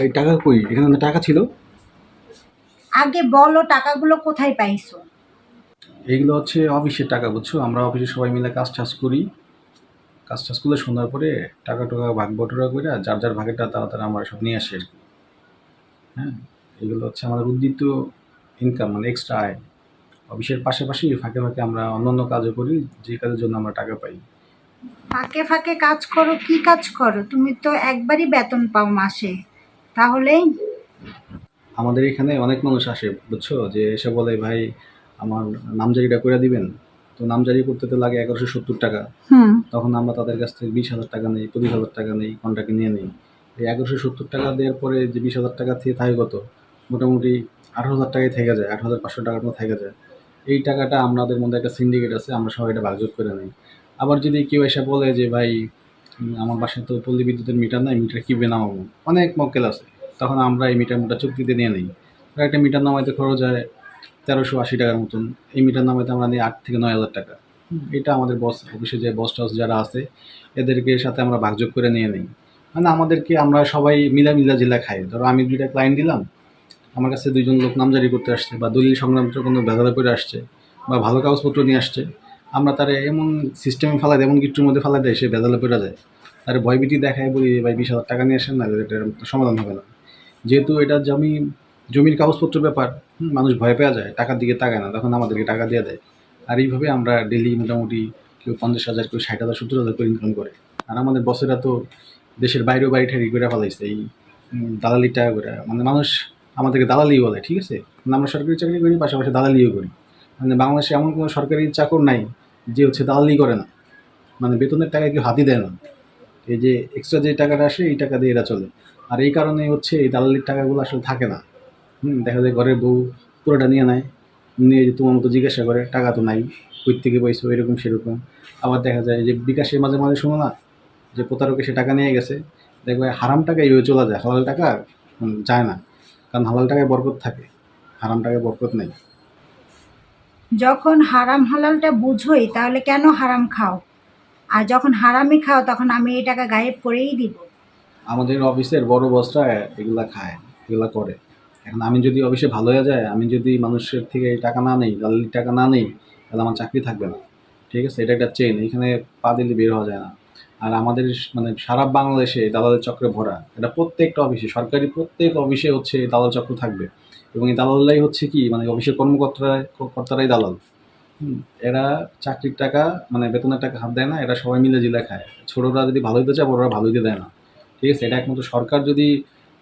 এই টাকা কই? এখানে টাকা ছিল। আগে বলো টাকাগুলো কোথায় পাইছো? এইগুলো হচ্ছে অফিসের টাকা, বুঝছো? আমরা অফিসে সবাই মিলে কাজ টাজ করি। কাজ টাজ করলে সন্ধ্যার পরে টাকা টাকা ভাগ বটরা করে যার যার ভাগেরটা তারা তারা আমরা সব নিয়ে আসি আর কি। হ্যাঁ, এগুলো হচ্ছে আমাদের উদ্বৃত্ত ইনকাম, মানে এক্সট্রা আয়। অফিসের পাশাপাশি ফাঁকে ফাঁকে আমরা অন্যান্য কাজও করি, যে কাজের জন্য আমরা টাকা পাই। ফাঁকে ফাঁকে কাজ করো? কি কাজ করো? তুমি তো একবারই বেতন পাও মাসে, তাহলে? আমাদের এখানে অনেক মানুষ আসে, বুঝছো, যে এসে বলে ভাই আমার নামজারিটা করে দিবেন। তো নামজারি করতে তো লাগে 1170 টাকা। হুম। তখন আমরা তাদের কাছ থেকে 20,000 টাকা নেই, 25,000 টাকা নেই, কন্ট্রাক্টে নিয়ে নিই। এই 1170 টাকা দেওয়ার পরে যে 20,000 টাকা থেকে থাকে কত, মোটামুটি 18,000 টাকায় থেকে যায়, 8,500 টাকার মতো থেকে যায়। এই টাকাটা আমাদের মধ্যে একটা সিন্ডিকেট আছে, আমরা সবাই এটা ভাগযোগ করে নিই। আবার যদি কেউ এসে বলে যে ভাই আমার বাসায় তো পল্লী বিদ্যুতের মিটার নাই, মিটার কীভাবে নামাবো, অনেক মক্কেল আছে, তখন আমরা এই মিটার চুক্তিতে নিয়ে নিই। একটা মিটার নামাইতে খরচ হয় 1380 টাকার মতন। এই মিটার নামাইতে আমরা নিই 8 থেকে 9 হাজার টাকা। এটা আমাদের বস, অফিসে যে বস টস যারা আছে এদেরকে সাথে আমরা ভাগযোগ করে নিয়ে নিই। মানে আমাদেরকে আমরা সবাই মিলাজিলা খাই। ধরো আমি 2টা ক্লায়েন্ট দিলাম, আমার কাছে 2জন লোক নামজারি করতে আসছে, বা দলিল সংক্রান্ত কোনো ভেজালে করে আসছে, বা ভালো কাগজপত্র নিয়ে আসছে। আমরা তারা এমন সিস্টেমে ফেলাই দেয়, এমন গিট্টুর মধ্যে ফেলাই দেয়, সে ভেজালে পড়ে যায়। তার ভয়ভীতি দেখায়, বলি ভাই 20,000 টাকা নিয়ে আসেন, না এটার সমাধান হবে না। যেহেতু এটা জমির কাগজপত্র ব্যাপার, মানুষ ভয় পেয়ে যায়, টাকার দিকে তাকায় না, তখন আমাদেরকে টাকা দিয়ে দেয়। আর এইভাবে আমরা ডেলি মোটামুটি কেউ 50,000, কেউ 60,000, 70,000 করে ইনকাম করে। আর আমাদের বসেরা তো দেশের বাইরেও বাড়ি ঠাড়ি করে ফেলাইছে এই দালালির টাকা করে। মানে মানুষ আমাদেরকে দালালি বলে, ঠিক আছে? মানে আমরা সরকারি চাকরি করি, পাশাপাশি দালালিও করি। মানে বাংলাদেশে এমন কোনো সরকারি চাকর নাই যে হচ্ছে দালালি করে না। মানে বেতনের টাকা কেউ হাতই দেয় না। এই যে এক্সট্রা যে টাকাটা আসে এই টাকা দিয়ে এরা চলে। আর এই কারণে হচ্ছে এই দালালির টাকাগুলো আসলে থাকে না। দেখা যায় ঘরের বউ পুরোটা নিয়ে নেয়, নিয়ে যে তোমার মতো জিজ্ঞাসা করে টাকা তো নাই, কই থেকে পাইছো, এরকম সেরকম। আবার দেখা যায় যে বিকাশে মাঝে মাঝে শোনো না যে প্রতারক এসে টাকা নিয়ে গেছে, দেখবে হারাম টাকা এইভাবে চলে যায়, হালাল টাকা যায় না। কারণ হালাল টাকায় বরকত থাকে, হারাম টাকায় বরকত নেই। যখন হারাম হালালটা বুঝোই তাহলে কেন হারাম খাও? আর যখন হারামই খাও তখন আমি এই টাকা গায়েব করেই দিব। আমাদের অফিসের বড় বসরা এগুলা খায়, এগুলা করে। এখন আমি যদি অফিসে ভালো হয়ে যায়, আমি যদি মানুষের থেকে টাকা না নেই, দালালির টাকা না নেই, তাহলে আমার চাকরি থাকবে না। ঠিক আছে? এটা একটা চেইন, এখানে পা দিলে বের হওয়া যায় না। আর আমাদের মানে সারা বাংলাদেশে দালালের চক্রে ভরা। এটা প্রত্যেকটা অফিসে, সরকারি প্রত্যেক অফিসে হচ্ছে এই দালাল চক্র থাকবে। এবং এই দালালরাই হচ্ছে কি, মানে অফিসের কর্মকর্তারাই দালাল। এরা চাকরির টাকা, মানে বেতনের টাকা হাত দেয় না, এরা সবাই মিলে জিলে খায়। ছোটরা যদি ভালো হইতে চায়, বড়রা ভালো হইতে দেয় না। ঠিক আছে? এটা একমাত্র সরকার যদি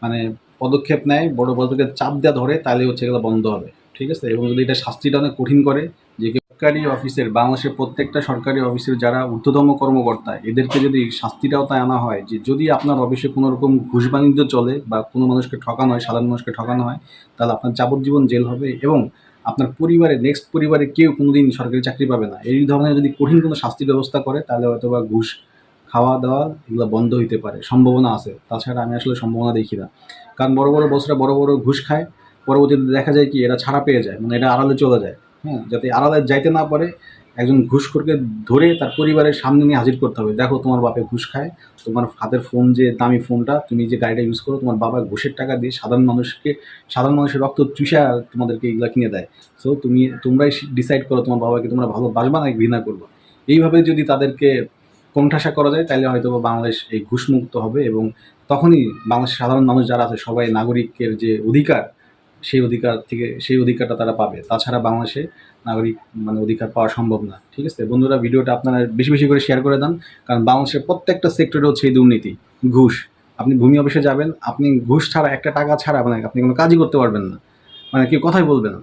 মানে পদক্ষেপ নেয়, বড় বড়দেরকে চাপ দেওয়া ধরে, তাহলে হচ্ছে এগুলো বন্ধ হবে। ঠিক আছে? এবং যদি এটা শাস্তিটা অনেক কঠিন করে, যে সরকারি অফিসের, বাংলাদেশের প্রত্যেকটা সরকারি অফিসের যারা ঊর্ধ্বতম কর্মকর্তা, এদেরকে যদি শাস্তিটাও তাই আনা হয় যে যদি আপনার অফিসে কোনো রকম ঘুষ বাণিজ্য চলে, বা কোনো মানুষকে ঠকানো হয়, সাধারণ মানুষকে ঠকানো হয়, তাহলে আপনার যাবজ্জীবন জেল হবে, এবং আপনার নেক্সট পরিবারে কেউ কোনোদিন সরকারি চাকরি পাবে না। এই ধরনের যদি কঠিন কোনো শাস্তি ব্যবস্থা করে, তাহলে হয়তো বা ঘুষ খাওয়া দাওয়া এগুলো বন্ধ হইতে পারে, সম্ভাবনা আছে। তাছাড়া আমি আসলে সম্ভাবনা দেখি না। কারণ বড় বড় বসরা বড় বড় ঘুষ খায়, পরবর্তীতে দেখা যায় কি এরা ছাড়া পেয়ে যায়, মানে এটা আড়ালে চলে যায়। হ্যাঁ, যাতে আড়ালে যাইতে না পারে, একজন ঘুষখোরকে ধরে তার পরিবারের সামনে নিয়ে হাজির করতে হবে। দেখো তোমার বাপে ঘুষ খায়, তোমার হাতের ফোন, যে দামি ফোনটা, তুমি যে গাড়িটা ইউজ করো, তোমার বাবা ঘুষের টাকা দিয়ে সাধারণ মানুষের রক্ত চুষা তোমাদেরকে এগুলা কিনে দেয়। সো তোমরাই ডিসাইড করো তোমার বাবাকে তোমরা ভালোবাসবা না ঘৃণা করবা। এইভাবে যদি তাদেরকে কোণঠাসা করা যায়, তাহলে হয়তো বাংলাদেশ এই ঘুষমুক্ত হবে, এবং তখনই বাংলাদেশের সাধারণ মানুষ যারা আছে সবাই নাগরিকের যে অধিকার, সেই অধিকারটা তারা পাবে। তাছাড়া বাংলাদেশে নাগরিক মানে অধিকার পাওয়া সম্ভব না। ঠিক আছে বন্ধুরা, ভিডিওটা আপনারা বেশি বেশি করে শেয়ার করে দেন। কারণ বাংলাদেশের প্রত্যেকটা সেক্টরে হচ্ছে এই দুর্নীতি, ঘুষ। আপনি ভূমি অফিসে যাবেন, আপনি ঘুষ ছাড়া, একটা টাকা ছাড়া মানে আপনি কোনো কাজই করতে পারবেন না, মানে কেউ কথাই বলবে না।